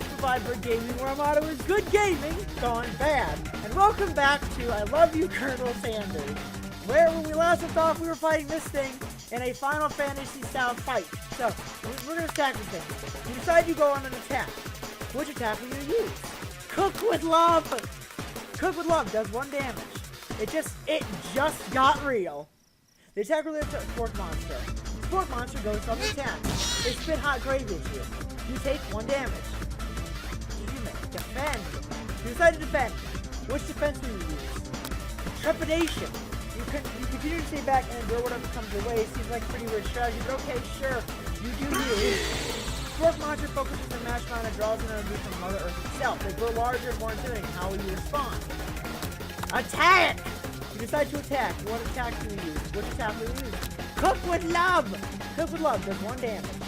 is BuhByberg Gaming, where our motto is good gaming gone bad. And welcome back to I Love You, Colonel Sanders, where when we last left off, we were fighting this thing in a Final Fantasy style fight. So, we're going to attack this thing. You decide you go on an attack. Which attack will you use? Cook with Love! Cook with Love does 1 damage. It just got real. The attack related to a sport monster. The sport monster goes on the attack. They spit hot gravy at you. You take 1 damage. Damn it. Defend. You decide to defend. Which defense will you use? Trepidation. You continue to stay back and endure whatever comes your way. It seems like a pretty weird strategy, but okay, sure. You do you. Sport monster focuses on match mount and draws in energy from Mother Earth itself. They grow larger and more intimidating. How will you respond? Attack! You decide to attack. What attack do you use? Which attack will you use? Cook with Love! Cook with Love does 1 damage.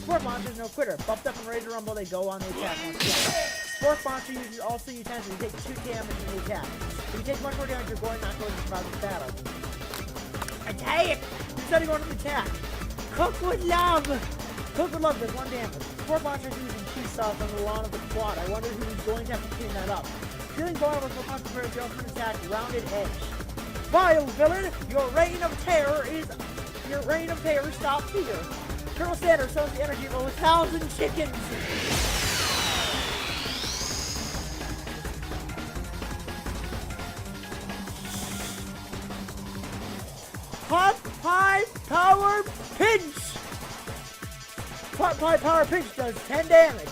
Sport monster is no quitter. Buffed up and ready to rumble, they go on the attack once again. Sport monster uses also utensils. You take 2 damage in the attack. If you take much more damage, you're not going to survive this battle. Attack! You decide to go on the attack. Cook with Love! Cook with Love does 1 damage. Sport monster is using cheese sauce on the lawn of the quad. I wonder who's going to have to clean that up. Feeling vulnerable, Sport monster prepares to open attack. Rounded edge. Vile villain! Your reign of terror stops here. Colonel Sanders summons the energy of 1,000 chickens. Hot Pie Power Pinch! Hot Pie Power Pinch does 10 damage.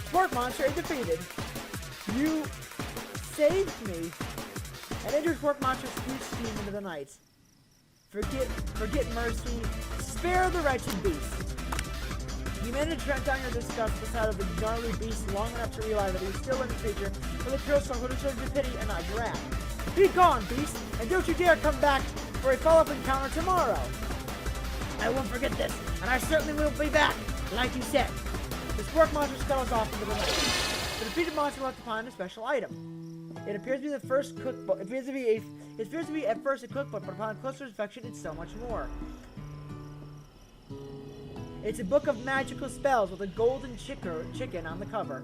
Sport monster is defeated. You saved me. An injured sport monster spews steam into the night. Forget mercy. Spare the wretched beast. You managed to track down your disgust beside of the gnarly beast long enough to realize that he was still a creature with a pure soul who deserves your pity and not your wrath. Be gone, beast, and don't you dare come back for a follow-up encounter tomorrow. I won't forget this, and I certainly will be back, like you said. The sport monster scuttles off into the night. The defeated monster left behind a special item. It appears to be the first cookbook. It appears to be at first a cookbook, but upon closer inspection, it's so much more. It's a book of magical spells with a golden chicken on the cover.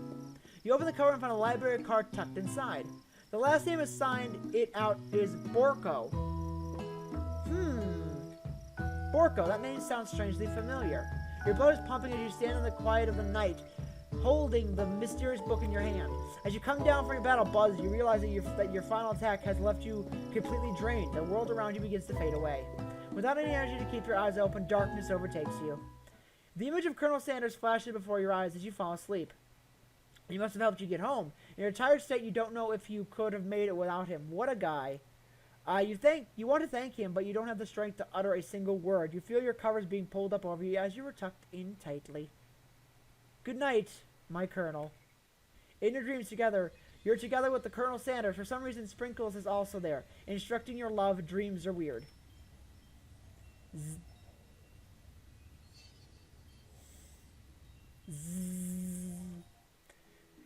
You open the cover and find a library card tucked inside. The last name assigned it out is Borko. Borko, that name sounds strangely familiar. Your blood is pumping as you stand in the quiet of the night, holding the mysterious book in your hand. As you come down from your battle buzz, you realize that your final attack has left you completely drained. The world around you begins to fade away. Without any energy to keep your eyes open, darkness overtakes you. The image of Colonel Sanders flashes before your eyes as you fall asleep. He must have helped you get home. In your tired state, you don't know if you could have made it without him. What a guy. You want to thank him, but you don't have the strength to utter a single word. You feel your covers being pulled up over you as you were tucked in tightly. Good night, my Colonel. In your dreams together, you're together with the Colonel Sanders. For some reason, Sprinkles is also there. Instructing your love, dreams are weird.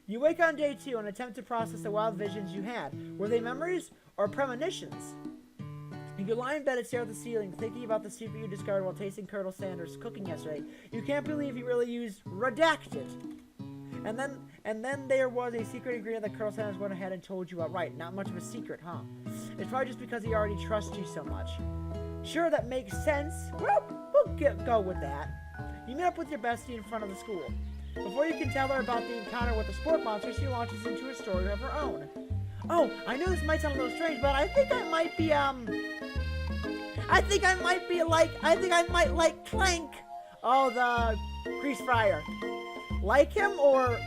You wake on day 2 and attempt to process the wild visions you had. Were they memories or premonitions? You lie in bed and stare at the ceiling, thinking about the secret you discovered while tasting Colonel Sanders' cooking yesterday. You can't believe he really used redacted. And then there was a secret ingredient that Colonel Sanders went ahead and told you outright. Not much of a secret, huh? It's probably just because he already trusts you so much. Sure, that makes sense. Well, we'll go with that. You meet up with your bestie in front of the school. Before you can tell her about the encounter with the sport monster, she launches into a story of her own. Oh, I know this might sound a little strange, but I think I might like Clank. Oh, the Grease Fryer. Like him or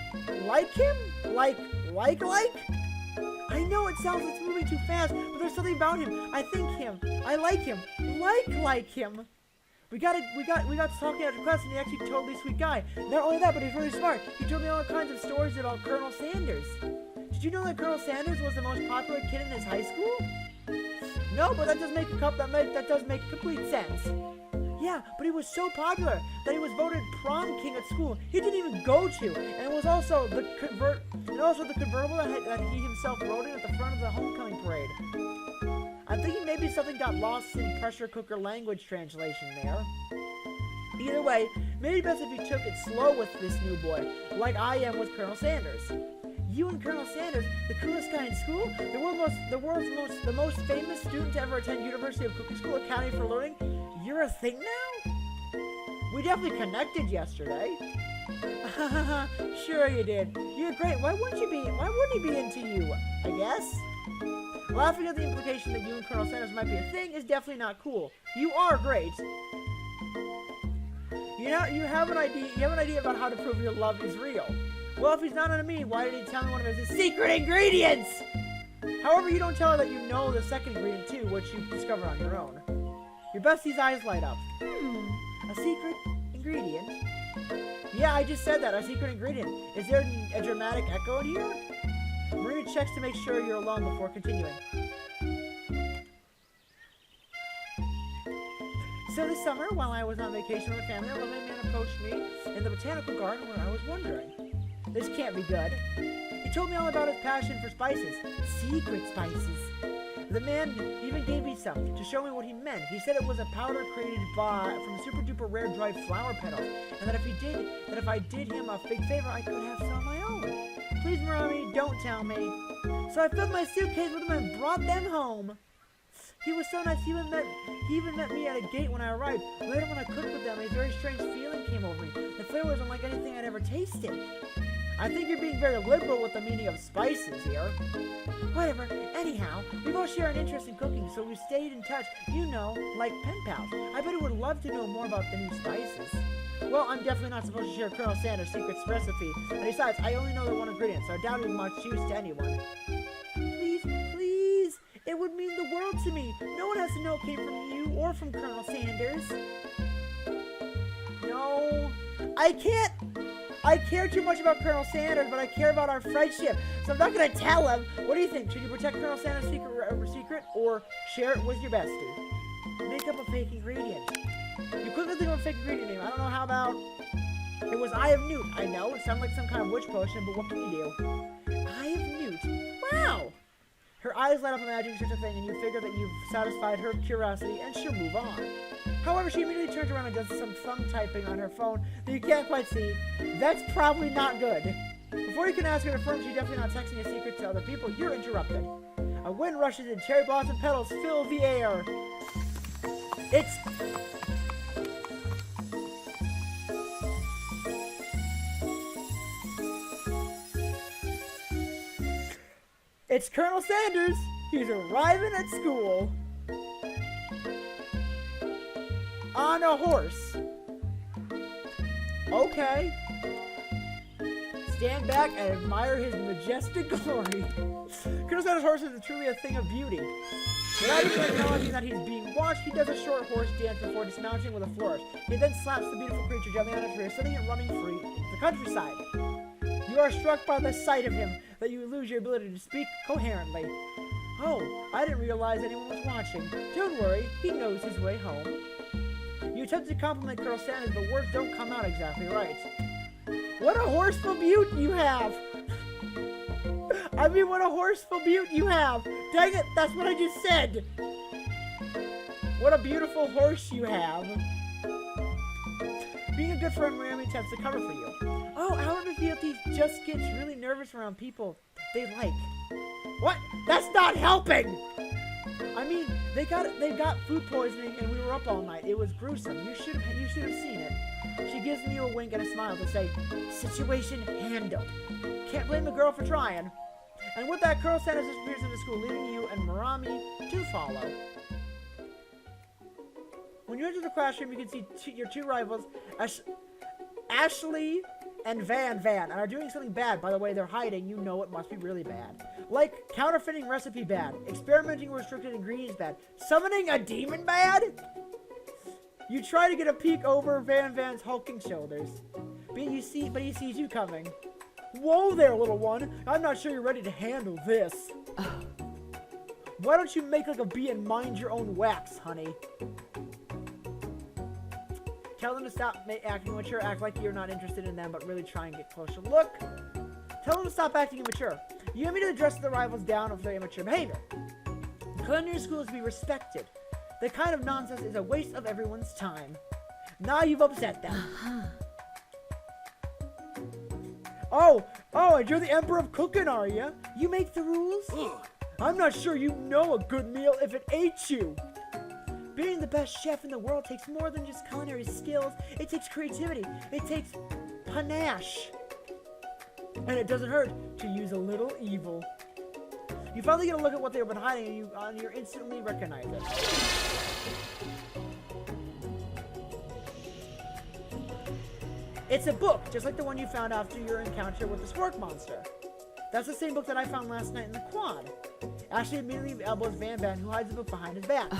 like him? Like? I know it sounds like it's moving too fast, but there's something about him. I think him. I like him. Like him. We got to talking after class, and he's actually a totally sweet guy. Not only that, but he's really smart. He told me all kinds of stories about Colonel Sanders. Did you know that Colonel Sanders was the most popular kid in his high school? No, but that does make complete sense. Yeah, but he was so popular that he was voted prom king at school. He didn't even go to, and it was also the convertible that he himself rode in at the front of the homecoming parade. I'm thinking maybe something got lost in pressure cooker language translation there. Either way, maybe best if you took it slow with this new boy, like I am with Colonel Sanders. You and Colonel Sanders, the coolest guy in school, the most famous student to ever attend University of Cooking School Academy for Learning, you're a thing now? We definitely connected yesterday. Sure you did. You're great. Why wouldn't he be into you? I guess. Laughing at the implication that you and Colonel Sanders might be a thing is definitely not cool. You are great. You have an idea about how to prove your love is real. Well, if he's not into me, why did he tell me one of his secret ingredients? However, you don't tell her that you know the second ingredient too, which you discovered on your own. Your bestie's eyes light up. A secret ingredient? Yeah, I just said that, a secret ingredient. Is there a dramatic echo in here? Marina checks to make sure you're alone before continuing. So this summer, while I was on vacation with my family, a lovely man approached me in the botanical garden where I was wandering. This can't be good. He told me all about his passion for spices. Secret spices. The man even gave me some to show me what he meant. He said it was a powder created from super duper rare dried flower petals, and that if I did him a big favor, I could have some of my own. Please, Marami, don't tell me. So I filled my suitcase with them and brought them home. He was so nice. He even met me at a gate when I arrived. Later, when I cooked with them, a very strange feeling came over me. The flavor was unlike anything I'd ever tasted. I think you're being very liberal with the meaning of spices here. Whatever. Anyhow, we both share an interest in cooking, so we stayed in touch, like pen pals. I bet he would love to know more about the new spices. Well, I'm definitely not supposed to share Colonel Sanders' secret recipe. And besides, I only know the one ingredient, so I doubt it would much use to anyone. Please. It would mean the world to me. No one has to know it came from you or from Colonel Sanders. No. I can't. I care too much about Colonel Sanders, but I care about our friendship, so I'm not going to tell him. What do you think? Should you protect Colonel Sanders' secret or share it with your bestie? Make up a fake ingredient. You quickly think of a fake ingredient name. I don't know how about... It was Eye of Newt. I know, it sounds like some kind of witch potion, but what can you do? Eye of Newt. Wow! Her eyes light up imagining such a thing, and you figure that you've satisfied her curiosity, and she'll move on. However, she immediately turns around and does some thumb typing on her phone that you can't quite see. That's probably not good. Before you can ask her to affirm she's definitely not texting a secret to other people, you're interrupted. A wind rushes in, cherry blossom petals fill the air. It's Colonel Sanders. He's arriving at school. On a horse. Okay. Stand back and admire his majestic glory. Colonel Sanders' horse is truly a thing of beauty. Without even acknowledging that he's being watched, he does a short horse dance before dismounting with a flourish. He then slaps the beautiful creature gently on its rear, sending it running free into the countryside. You are struck by the sight of him that you lose your ability to speak coherently. Oh, I didn't realize anyone was watching. Don't worry, he knows his way home. You attempt to compliment Colonel Sanders, but words don't come out exactly right. What a horseful beaut you have! I mean, what a horseful beaut you have! Dang it, that's what I just said! What a beautiful horse you have! Being a good friend, Miami attempts to cover for you. Oh, however, he just gets really nervous around people they like. What? That's not helping! I mean, they got food poisoning and we were up all night. It was gruesome. You should have seen it. She gives me a wink and a smile to say, situation handled. Can't blame the girl for trying. And with that, Colonel Sanders disappears into school, leaving you and Marami to follow. When you enter the classroom, you can see your two rivals, Ashley and Van, and are doing something bad. By the way, they're hiding. You know it must be really bad. Like counterfeiting recipe bad, experimenting with restricted ingredients bad, summoning a demon bad. You try to get a peek over Van's hulking shoulders, but he sees you coming. Whoa there, little one. I'm not sure you're ready to handle this. Why don't you make like a bee and mind your own wax, honey? Tell them to stop acting immature, act like you're not interested in them, but really try and get closer. Look! Tell them to stop acting immature. You immediately dress the rivals down of their immature behavior. The culinary school is to be respected. That kind of nonsense is a waste of everyone's time. Now you've upset them. Oh, and you're the Emperor of Cooking, are you? You make the rules? I'm not sure you know a good meal if it ate you. Being the best chef in the world takes more than just culinary skills. It takes creativity. It takes panache. And it doesn't hurt to use a little evil. You finally get a look at what they've been hiding, and you instantly recognize it. It's a book, just like the one you found after your encounter with the Spork Monster. That's the same book that I found last night in the quad. Ashley immediately elbows Van Van, who hides the book behind his back.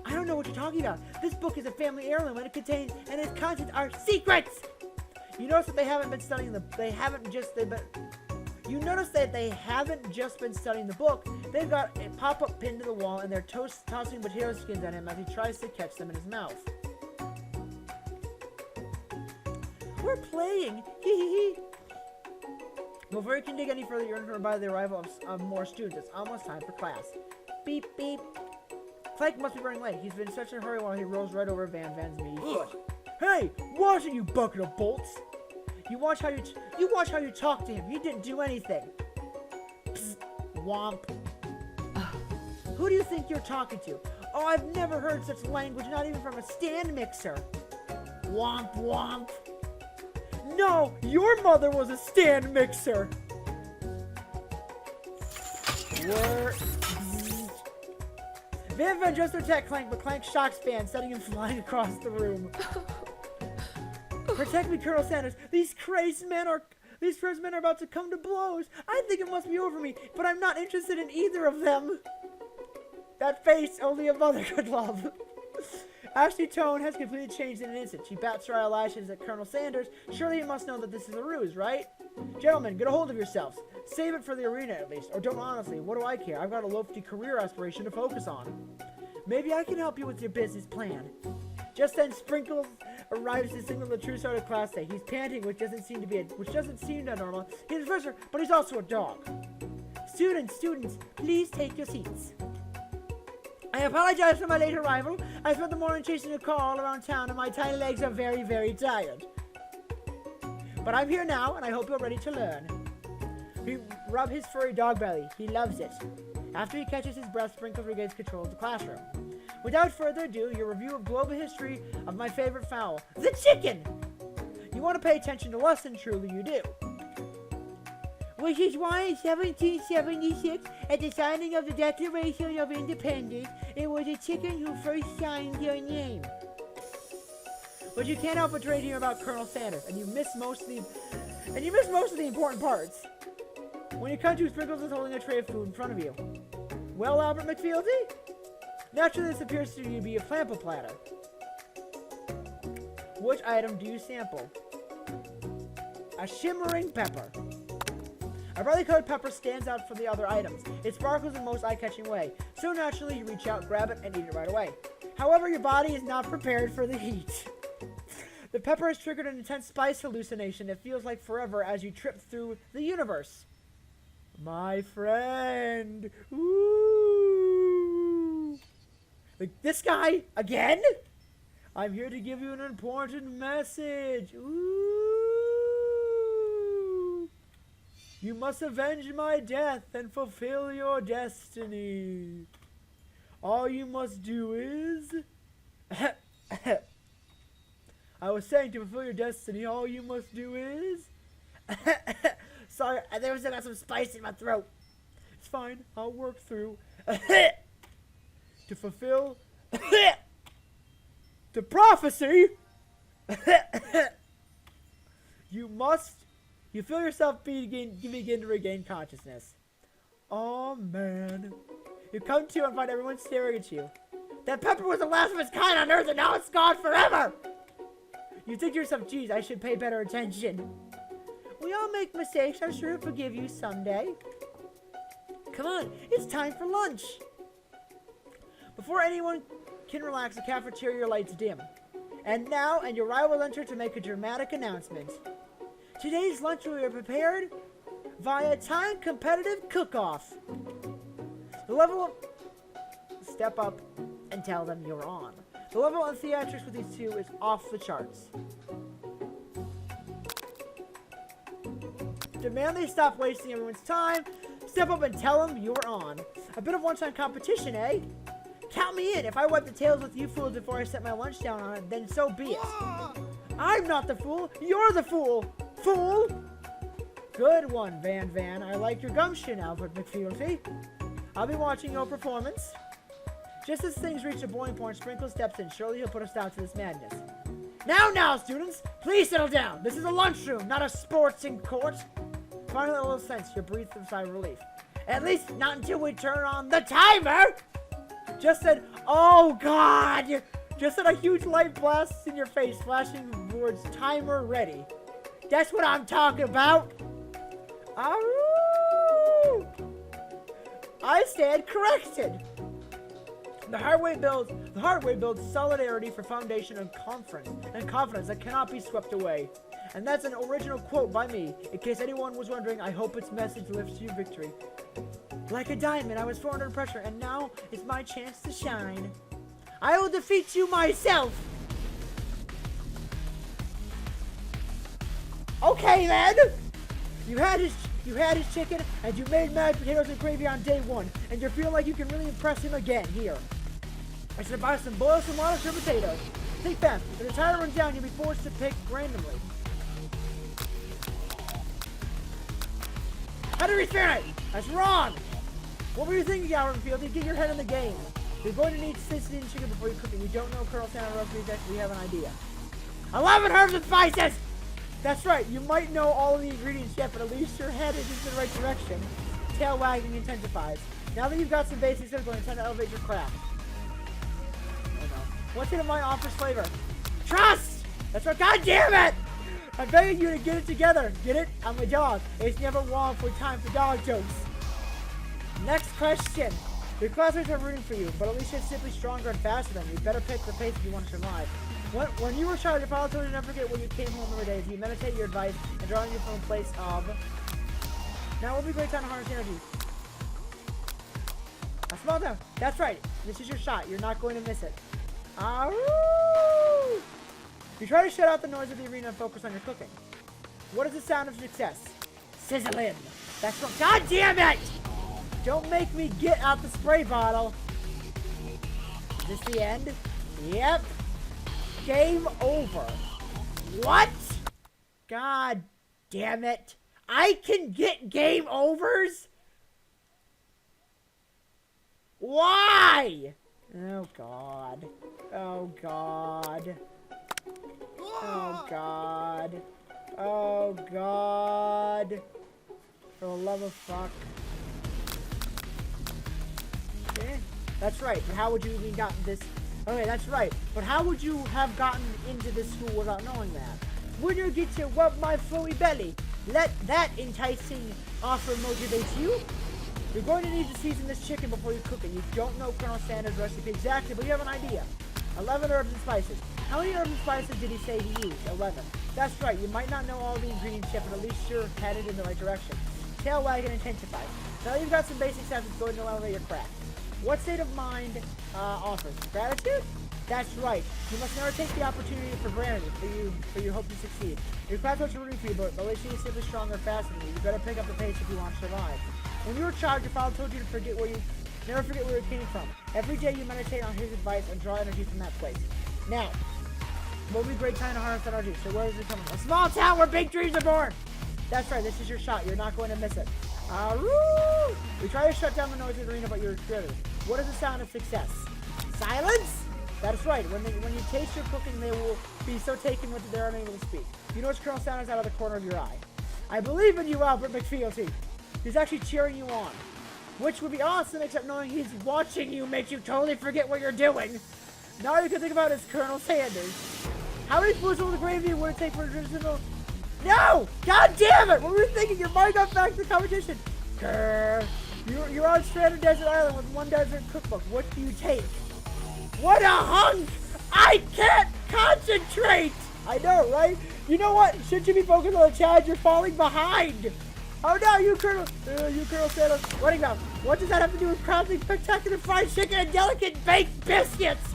I don't know what you're talking about. This book is a family heirloom, and its contents are secrets! You notice that they haven't been studying You notice that they haven't just been studying the book. They've got a pop-up pinned to the wall, and they're tossing potato skins at him as he tries to catch them in his mouth. We're playing! Hee hee hee! Before you can dig any further, you're informed by the arrival of more students. It's almost time for class. Beep, beep. Clank must be running late. He's been in such a hurry while he rolls right over Van Van's meaty foot. Hey! Watch it, you bucket of bolts! You watch how you talk to him. He didn't do anything. Psst. Womp. Who do you think you're talking to? Oh, I've never heard such language, not even from a stand mixer. Womp, womp. No, your mother was a stand mixer. Van Van just attacked Clank, but Clank shocks Van, sending him flying across the room. Protect me, Colonel Sanders. These crazy men are about to come to blows. I think it must be over me, but I'm not interested in either of them. That face only a mother could love. Ashley's tone has completely changed in an instant. She bats her eyelashes at Colonel Sanders. Surely you must know that this is a ruse, right? Gentlemen, get a hold of yourselves. Save it for the arena at least. Or don't honestly. What do I care? I've got a lofty career aspiration to focus on. Maybe I can help you with your business plan. Just then, Sprinkles arrives to signal the true start of Class Day. He's panting, which doesn't seem normal. He's a professor, but he's also a dog. Students, please take your seats. I apologize for my late arrival. I spent the morning chasing a car all around town, and my tiny legs are very, very tired. But I'm here now, and I hope you're ready to learn. He rubs his furry dog belly. He loves it. After he catches his breath, Sprinkles regains control of the classroom. Without further ado, your review of global history of my favorite fowl, the chicken! You want to pay attention to lesson, truly you do. Which is why in 1776, at the signing of the Declaration of Independence, it was a chicken who first signed your name. But you can't help but trade here about Colonel Sanders, and you miss most of the important parts. When you come to, Sprinkles is holding a tray of food in front of you. Well, Albert McFieldy? Naturally, this appears to you to be a flample platter. Which item do you sample? A shimmering pepper. A brightly colored pepper stands out from the other items. It sparkles in the most eye-catching way. So naturally, you reach out, grab it, and eat it right away. However, your body is not prepared for the heat. The pepper has triggered an intense spice hallucination that feels like forever as you trip through the universe. My friend. Ooh. Like, this guy? Again? I'm here to give you an important message. Ooh. You must avenge my death and fulfill your destiny. All you must do is... I was saying, to fulfill your destiny, all you must do is... Sorry, I think I still got some spice in my throat. It's fine, I'll work through. To fulfill... the prophecy... You feel yourself begin to regain consciousness. Oh, man. You come to and find everyone staring at you. That pepper was the last of its kind on Earth, and now it's gone forever! You think to yourself, geez, I should pay better attention. We all make mistakes. I'm sure he'll forgive you someday. Come on, it's time for lunch. Before anyone can relax, the cafeteria lights dim. And your rivals enter to make a dramatic announcement. Today's lunch will be prepared via time competitive cook-off. The level of... Step up and tell them you're on. The level of theatrics with these two is off the charts. Demand they stop wasting everyone's time. Step up and tell them you're on. A bit of one-time competition, eh? Count me in. If I wipe the tails with you fools before I set my lunch down on it, then so be it. I'm not the fool. You're the fool. Fool! Good one, Van. I like your gumption, Albert McFeely. I'll be watching your performance. Just as things reach a boiling point, Sprinkle steps in. Surely he'll put a stop to this madness. Now, students! Please settle down. This is a lunchroom, not a sporting court. Finally, a little sense. You breathe a sigh of relief. At least not until we turn on the timer! Just said, oh God! Just said a huge light blasts in your face, flashing words, timer ready. That's what I'm talking about! Aroo! I stand corrected! The hard way builds solidarity for foundation and confidence that cannot be swept away. And that's an original quote by me. In case anyone was wondering, I hope its message lifts you victory. Like a diamond, I was thrown under pressure, and now it's my chance to shine. I will defeat you myself! Okay then! You had his chicken, and you made mashed potatoes and gravy on day one, and you're feeling like you can really impress him again. Here. I should boil some water for potatoes. Think fast. If the timer runs down, you'll be forced to pick randomly. How to reach Fahrenheit? That's wrong! What were you thinking, Albert McFeely? Get your head in the game. You're going to need seasoning chicken before you cook it. You don't know Colonel Santa roast beef, we have an idea. 11 herbs and spices! That's right, you might know all of the ingredients yet, but at least your head is in the right direction. Tail wagging intensifies. Now that you've got some basics, it's going to tend to elevate your craft. Oh no. What's in my offers flavor? Trust! That's right, god damn it! I'm begging you to get it together. Get it? I'm a dog. It's never wrong for time for dog jokes. Next question. Your classmates are rooting for you, but at least you're simply stronger and faster than you. You better pick the pace if you want to survive. When you were a child, your father told you to never forget when you came home every day. If you meditate your advice and drawing you from a place of... Now will be a great time to harness energy. A small town. That's right. This is your shot. You're not going to miss it. Aroo! You try to shut out the noise of the arena and focus on your cooking. What is the sound of success? Sizzling. That's what... God damn it! Don't make me get out the spray bottle. Is this the end? Yep. Game over. What? God damn it. I can get game overs? Why? Oh God. Oh God. Oh God. Oh God. For the love of fuck. Okay. That's right. How would you even gotten this? Okay, that's right. But how would you have gotten into this school without knowing that? When you get to rub my flowy belly, let that enticing offer motivate you. You're going to need to season this chicken before you cook it. You don't know Colonel Sanders' recipe exactly, but you have an idea. 11 herbs and spices. How many herbs and spices did he say he used? 11. That's right. You might not know all the ingredients yet, but at least you're headed in the right direction. Tail wagging intensifies. Now you've got some basic steps that's going to elevate your craft. What state of mind offers? Gratitude? That's right. You must never take the opportunity for granted for you hope to succeed. Your classmates are rooting for you, but at least you're simply stronger and faster than you. You better pick up the pace if you want to survive. When you were a child, your father told you to never forget where you came from. Every day you meditate on his advice and draw energy from that place. Now, what would be a great time to harness that energy? So where is it coming from? A small town where big dreams are born! That's right, this is your shot. You're not going to miss it. Aroo! We try to shut down the noise of the arena, but you're driven. What is the sound of success? Silence? That's right. When you taste your cooking, they will be so taken with it they're unable to speak. You know it's Colonel Sanders out of the corner of your eye. I believe in you, Albert McFeely. He's actually cheering you on. Which would be awesome, except knowing he's watching you makes you totally forget what you're doing. Now all you can think about is Colonel Sanders. How many spoons of the gravy would it take for a traditional... No! God damn it! What were you thinking? Your mind got back to the competition. Grrr. You're on stranded desert island with one desert cookbook. What do you take? What a hunk! I can't concentrate! I know, right? You know what? Shouldn't you be focused on the challenge? You're falling behind. Oh no, you Colonel Sanders. Running down. What does that have to do with crafting spectacular fried chicken and delicate baked biscuits?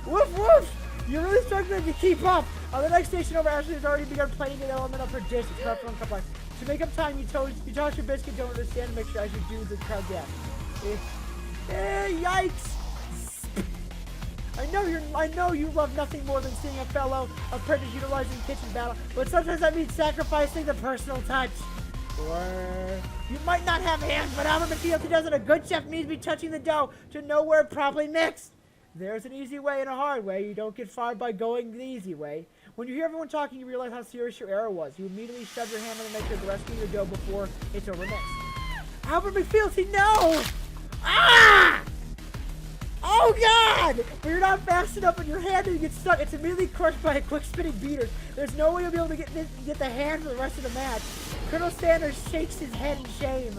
Woof, woof! You're really struggling to keep up. On the next station over, Ashley has already begun plating an element of her dish. It's not from complex. To make up time, you toss your biscuit dough to the stand to make sure as you do the countdown. Yikes! I know you love nothing more than seeing a fellow apprentice utilizing kitchen battle, but sometimes that means sacrificing the personal touch. Or you might not have hands, but out in the field, he does it. A good chef needs to be touching the dough to know where it properly mixed. There's an easy way and a hard way. You don't get fired by going the easy way. When you hear everyone talking, you realize how serious your error was. You immediately shove your hand on the mixer to rescue your dough before it's overmixed. Albert McFeely, no! Ah! Oh God! But you're not fast enough and your hand and you get stuck. It's immediately crushed by a quick spinning beater. There's no way you'll be able to get the hand for the rest of the match. Colonel Sanders shakes his head in shame.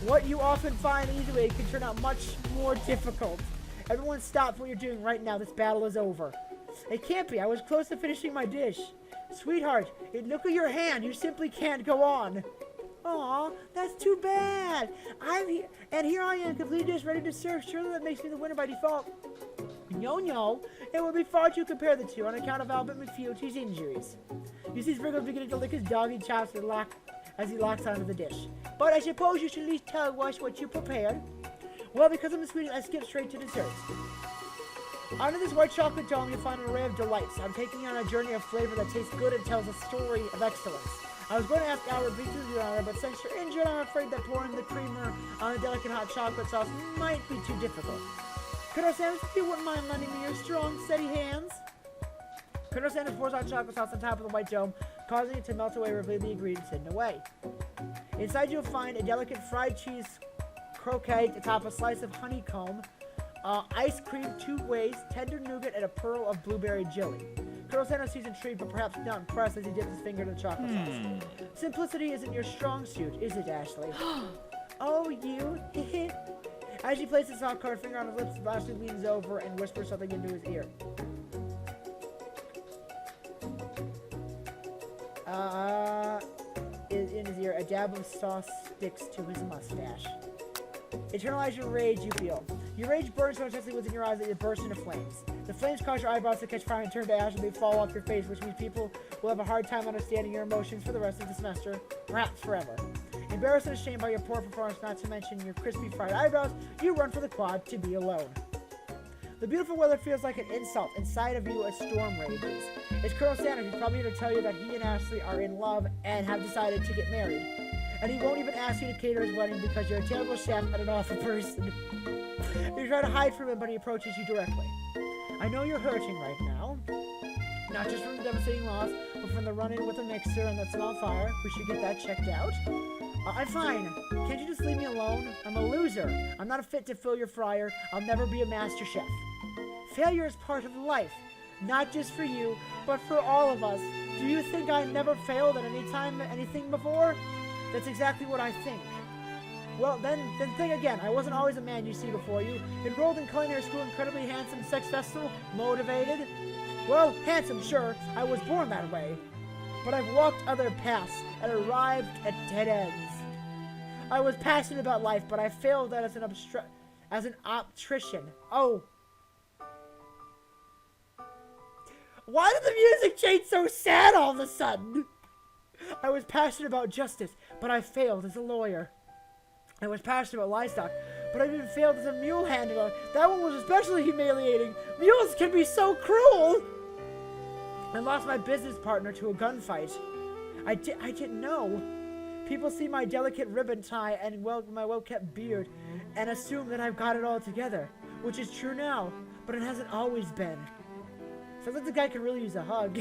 What you often find the easy way can turn out much more difficult. Everyone stop what you're doing right now. This battle is over. It can't be. I was close to finishing my dish. Sweetheart, look at your hand. You simply can't go on. Aw, that's too bad. I'm here, and here I am, complete dish, ready to serve. Surely that makes me the winner by default. No. It would be far to compare the two on account of Albert McFeely's injuries. You see Spriggles beginning to lick his doggy chops as he locks onto the dish. But I suppose you should at least tell us what you prepared. Well, because I'm a sweetie, I skip straight to desserts. Under this white chocolate dome, you'll find an array of delights. I'm taking you on a journey of flavor that tastes good and tells a story of excellence. I was going to ask Albert to do your honor, but since you're injured, I'm afraid that pouring the creamer on the delicate hot chocolate sauce might be too difficult. Colonel Sanders, if you wouldn't mind lending me your strong, steady hands. Colonel Sanders pours hot chocolate sauce on top of the white dome, causing it to melt away, revealing the ingredients hidden away. Inside, you'll find a delicate fried cheese croquette atop a slice of honeycomb, ice cream 2 ways, tender nougat, and a pearl of blueberry jelly. Colonel Sanders seems intrigued, but perhaps not impressed as he dips his finger in the chocolate sauce. Simplicity isn't your strong suit, is it, Ashley? Oh, you? As he places his hot card finger on his lips, Ashley leans over and whispers something into his ear. In his ear, a dab of sauce sticks to his mustache. Internalize your rage you feel. Your rage burns so intensely within your eyes that it bursts into flames. The flames cause your eyebrows to catch fire and turn to ash, and they fall off your face, which means people will have a hard time understanding your emotions for the rest of the semester, perhaps forever. Embarrassed and ashamed by your poor performance, not to mention your crispy fried eyebrows, you run for the quad to be alone. The beautiful weather feels like an insult. Inside of you, a storm rages. It's Colonel Sanders. He's probably here to tell you that he and Ashley are in love and have decided to get married. And he won't even ask you to cater his wedding because you're a terrible chef and an awful person. You try to hide from him, but he approaches you directly. I know you're hurting right now. Not just from the devastating loss, but from the run-in with the mixer and that small fire. We should get that checked out. I'm fine. Can't you just leave me alone? I'm a loser. I'm not fit to fill your fryer. I'll never be a master chef. Failure is part of life. Not just for you, but for all of us. Do you think I never failed at any time, anything before? That's exactly what I think. Well, then think again. I wasn't always a man you see before you. Enrolled in culinary school, incredibly handsome, successful, motivated. Well, handsome, sure. I was born that way. But I've walked other paths and arrived at dead ends. I was passionate about life, but I failed as an optician. Oh. Why did the music change so sad all of a sudden? I was passionate about justice, but I failed as a lawyer. I was passionate about livestock, but I even failed as a mule handler. That one was especially humiliating. Mules can be so cruel. I lost my business partner to a gunfight. I didn't know. People see my delicate ribbon tie and my well-kept beard and assume that I've got it all together, which is true now, but it hasn't always been. Sounds like the guy could really use a hug.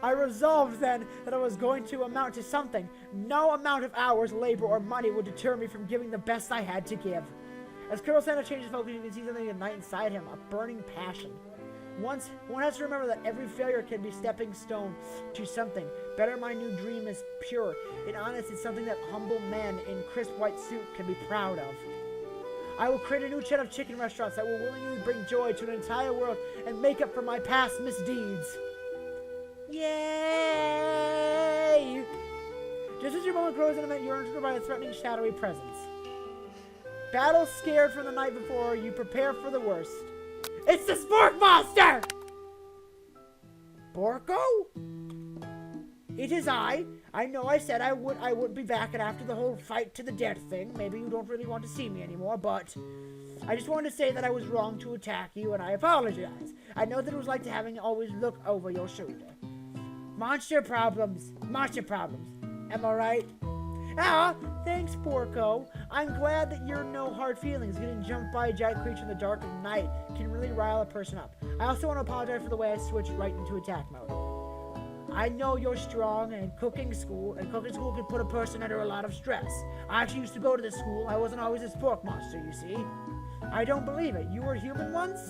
I resolved then that I was going to amount to something. No amount of hours, labor, or money would deter me from giving the best I had to give. As Colonel Sanders changes focus, you can see something ignite inside him, a burning passion. One has to remember that every failure can be a stepping stone to something. Better, my new dream is pure and honest. It's something that humble men in crisp white suit can be proud of. I will create a new chain of chicken restaurants that will willingly bring joy to an entire world and make up for my past misdeeds. Yay! Just as your moment grows in a minute, you're entered by a threatening, shadowy presence. Battle scared from the night before, you prepare for the worst. It's the Spork Monster! Borko? It is I. I know I said I would be back after the whole fight to the death thing. Maybe you don't really want to see me anymore, but I just wanted to say that I was wrong to attack you, and I apologize. I know that it was like to having always look over your shoulder. Monster problems. Monster problems. Am I right? Ah, thanks, Borko. I'm glad that you're no hard feelings. Getting jumped by a giant creature in the dark of night can really rile a person up. I also want to apologize for the way I switched right into attack mode. I know you're strong, and cooking school can put a person under a lot of stress. I actually used to go to this school. I wasn't always a Spork Monster, you see. I don't believe it. You were human once?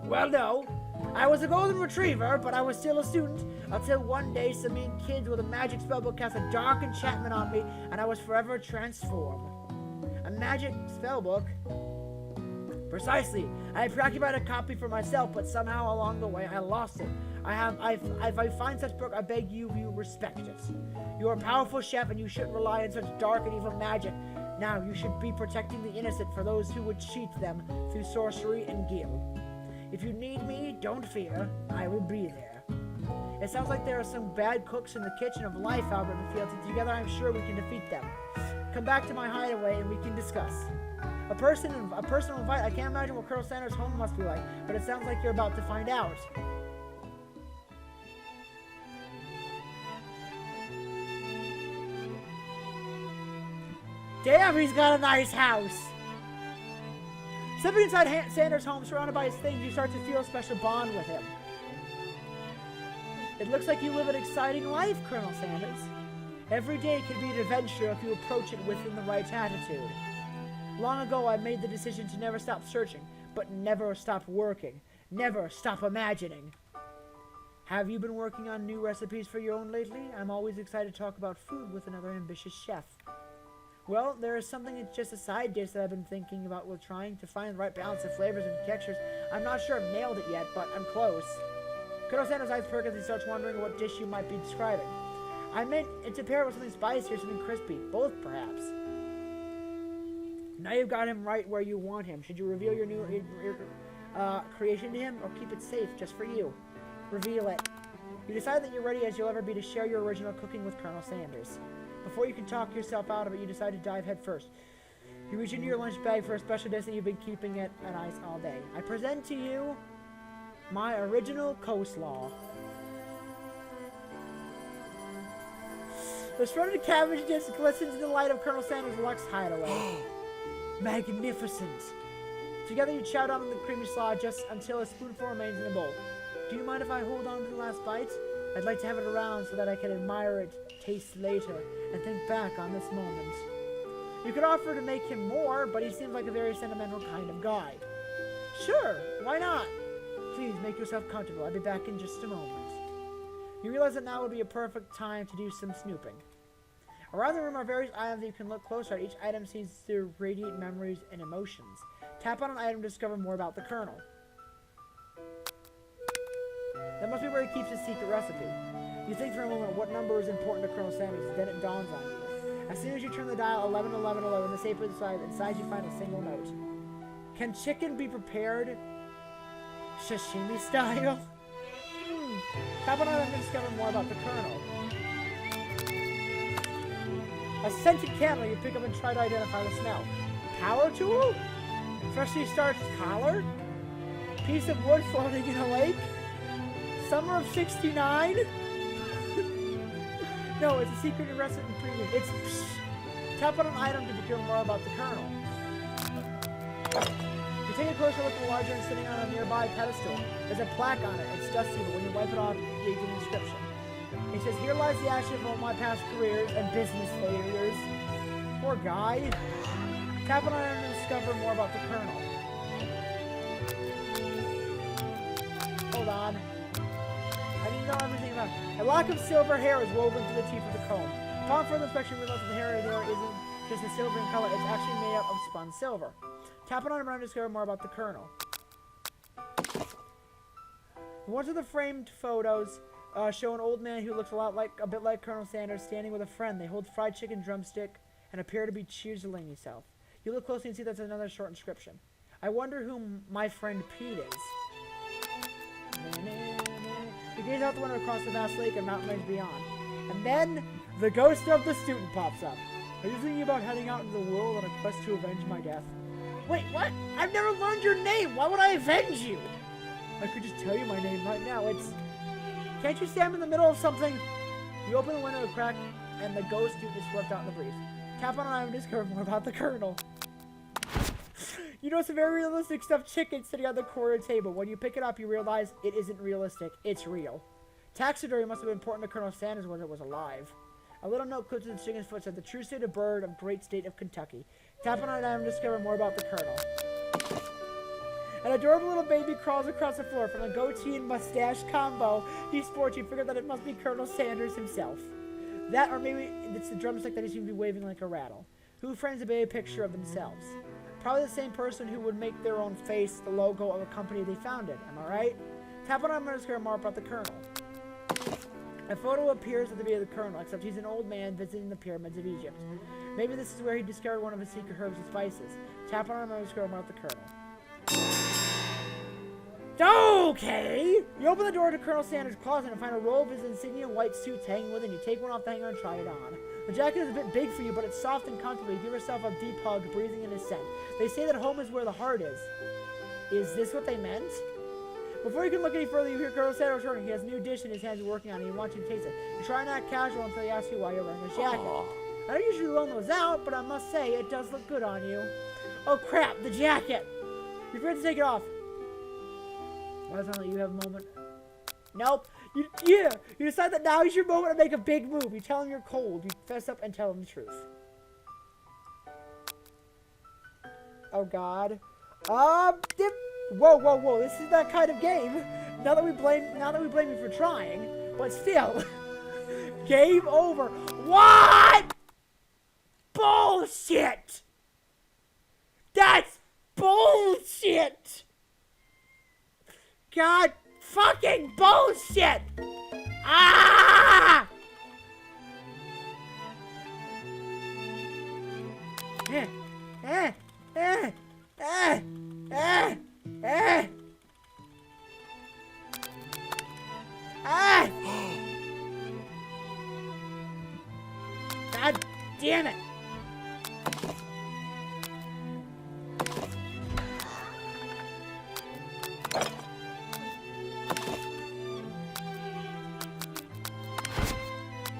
Well, no. I was a golden retriever, but I was still a student until one day some mean kids with a magic spellbook cast a dark enchantment on me, and I was forever transformed. A magic spellbook? Precisely. I had preoccupied a copy for myself, but somehow along the way I lost it. If I find such book, I beg you respect it. You are a powerful chef, and you shouldn't rely on such dark and evil magic. Now, you should be protecting the innocent for those who would cheat them through sorcery and guilt. If you need me, don't fear. I will be there. It sounds like there are some bad cooks in the kitchen of life, Albert and Fields, and together I'm sure we can defeat them. Come back to my hideaway and we can discuss. A personal invite. I can't imagine what Colonel Sanders' home must be like, but it sounds like you're about to find out. Damn, he's got a nice house. Stepping inside Sanders' home, surrounded by his things, you start to feel a special bond with him. It looks like you live an exciting life, Colonel Sanders. Every day can be an adventure if you approach it within the right attitude. Long ago, I made the decision to never stop searching, but never stop working. Never stop imagining. Have you been working on new recipes for your own lately? I'm always excited to talk about food with another ambitious chef. Well, there is something that's just a side dish that I've been thinking about while trying to find the right balance of flavors and textures. I'm not sure I've nailed it yet, but I'm close. Colonel Sanders' eyes perk as he starts wondering what dish you might be describing. I meant to pair it with something spicy or something crispy. Both, perhaps. Now you've got him right where you want him. Should you reveal your new creation to him, or keep it safe just for you? Reveal it. You decide that you're ready as you'll ever be to share your original cooking with Colonel Sanders. Before you can talk yourself out of it, you decide to dive head first. You reach into your lunch bag for a special dish that you've been keeping it on ice all day. I present to you my original coleslaw. The shredded cabbage dish glistens in the light of Colonel Sanders' Lux hideaway. Magnificent. Together you chow down on the creamy slaw just until a spoonful remains in the bowl. Do you mind if I hold on to the last bite? I'd like to have it around so that I can admire it, taste later, and think back on this moment. You could offer to make him more, but he seems like a very sentimental kind of guy. Sure, why not? Please make yourself comfortable. I'll be back in just a moment. You realize that now would be a perfect time to do some snooping. Around the room are various items that you can look closer at. Each item seems to radiate memories and emotions. Tap on an item to discover more about the Colonel. That must be where he keeps his secret recipe. You think for a moment what number is important to Colonel Sanders, then it dawns on you. As soon as you turn the dial 111111, the safe inside you find a single note. Can chicken be prepared sashimi style? Tap on item to discover more about the Colonel. A scented candle you pick up and try to identify the smell. Power tool? Freshly starched collar? Piece of wood floating in a lake? Summer of 69? No, it's a secret recipe premium. It's tap on an item to procure more about the Colonel. You take a closer look at the larger and sitting on a nearby pedestal. There's a plaque on it. It's dusty, but when you wipe it off, it reads an inscription. It says, "Here lies the ashes of all my past careers and business failures." Poor guy. Tap on item to discover more about the Colonel. Hold on. I need to know everything about it. A lock of silver hair is woven through the teeth of the comb. Upon further inspection, realize that the hair isn't just a silver in color, it's actually made up of spun silver. Tap on item to discover more about the Colonel. One of the framed photos show an old man who looks a bit like Colonel Sanders standing with a friend. They hold fried chicken drumstick and appear to be chiseling himself. You look closely and see that's another short inscription. I wonder who my friend Pete is. You gaze out the window across the vast lake and mountain range beyond. And then, the ghost of the student pops up. Are you thinking about heading out into the world on a quest to avenge my death? Wait, what? I've never learned your name! Why would I avenge you? I could just tell you my name right now. It's... Can't you see I'm in the middle of something? You open the window a crack, and the ghost student is swept out in the breeze. Tap on an eye and discover more about the Colonel. You notice a very realistic stuffed chicken sitting on the corner table. When you pick it up, you realize it isn't realistic. It's real. Taxidermy must have been important to Colonel Sanders when it was alive. A little note clipped to the chicken's foot said, the true state of bird of great state of Kentucky. Tap on an item to discover more about the Colonel. An adorable little baby crawls across the floor. From the goatee and mustache combo he sports, you figure that it must be Colonel Sanders himself. That, or maybe it's the drumstick that he seems to be waving like a rattle. Who frames a baby picture of themselves? Probably the same person who would make their own face the logo of a company they founded. Am I right? Tap on item to discover more about the Colonel. A photo appears at the beginning of the Colonel, except he's an old man visiting the pyramids of Egypt. Maybe this is where he discovered one of his secret herbs and spices. Tap on him and discover more about the Colonel. Okay! You open the door to Colonel Sanders' closet and find a roll of his insignia white suits hanging within. You take one off the hanger and try it on. The jacket is a bit big for you, but it's soft and comfortable. You give yourself a deep hug, breathing in his scent. They say that home is where the heart is. Is this what they meant? Before you can look any further, you hear Colonel Sanders returning. He has a new dish in his hands working on it. He wants you to taste it. You try and act casual until he asks you why you're wearing a jacket. I don't usually loan those out, but I must say, it does look good on you. Oh crap, the jacket! You forget to take it off. Why does it sound like you have a moment? Nope. You decide that now is your moment to make a big move. You tell him you're cold. You fess up and tell him the truth. Oh God. Whoa. This is that kind of game. Now that we blame you for trying, but still. Game over. What? Bullshit. That's bullshit. God fucking bullshit. Ah! God damn it.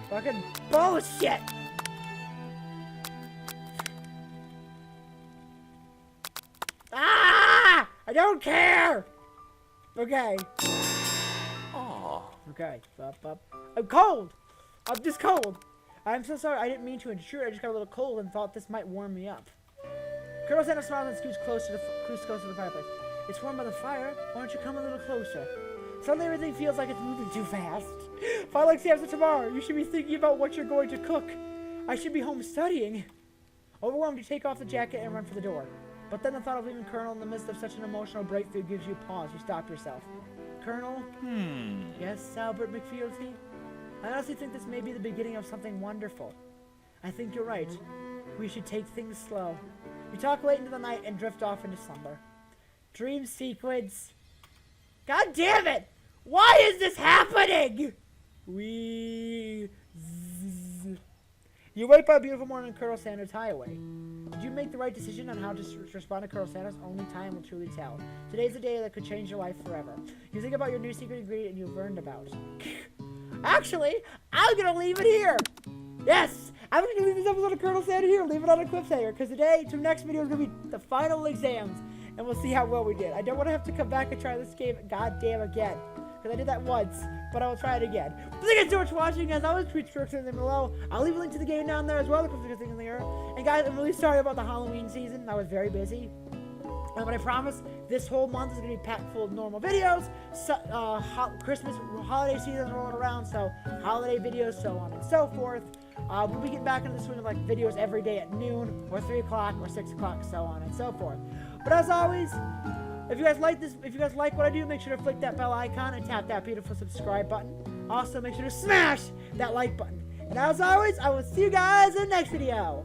Fucking bullshit! Ah! I don't care! Okay. Aww. Okay. I'm cold! I'm just cold! I'm so sorry, I didn't mean to intrude. I just got a little cold and thought this might warm me up. Colonel Sanders smiles and scoots close to the fireplace. It's warm by the fire. Why don't you come a little closer? Suddenly everything feels like it's moving too fast. Final exams are tomorrow. You should be thinking about what you're going to cook. I should be home studying. Overwhelmed, you take off the jacket and run for the door. But then the thought of leaving Colonel in the midst of such an emotional breakthrough gives you pause. You stop yourself. Colonel? Yes, Albert McFealty? I honestly think this may be the beginning of something wonderful. I think you're right. We should take things slow. You talk late into the night and drift off into slumber. Dream sequence. God damn it! Why is this happening? You wake by a beautiful morning on Colonel Sanders' highway. Did you make the right decision on how to respond to Colonel Sanders? Only time will truly tell. Today's a day that could change your life forever. You think about your new secret ingredient you've learned about. Actually, I'm gonna leave it here. Yes, I'm gonna leave this episode of Colonel Sanders here. Leave it on a cliffhanger because today, the next video is gonna be the final exams, and we'll see how well we did. I don't want to have to come back and try this game goddamn again. Because I did that once, but I will try it again. Thank you guys so much for watching. As always, tweet in below. I'll leave a link to the game down there as well. And guys, I'm really sorry about the Halloween season. I was very busy. But I promise, this whole month is going to be packed full of normal videos. So, Christmas, holiday season rolling around, so holiday videos, so on and so forth. We'll be getting back into the swing of like videos every day at noon, or 3 o'clock, or 6 o'clock, so on and so forth. But as always, if you guys like what I do, make sure to click that bell icon and tap that beautiful subscribe button. Also, make sure to smash that like button. And as always, I will see you guys in the next video.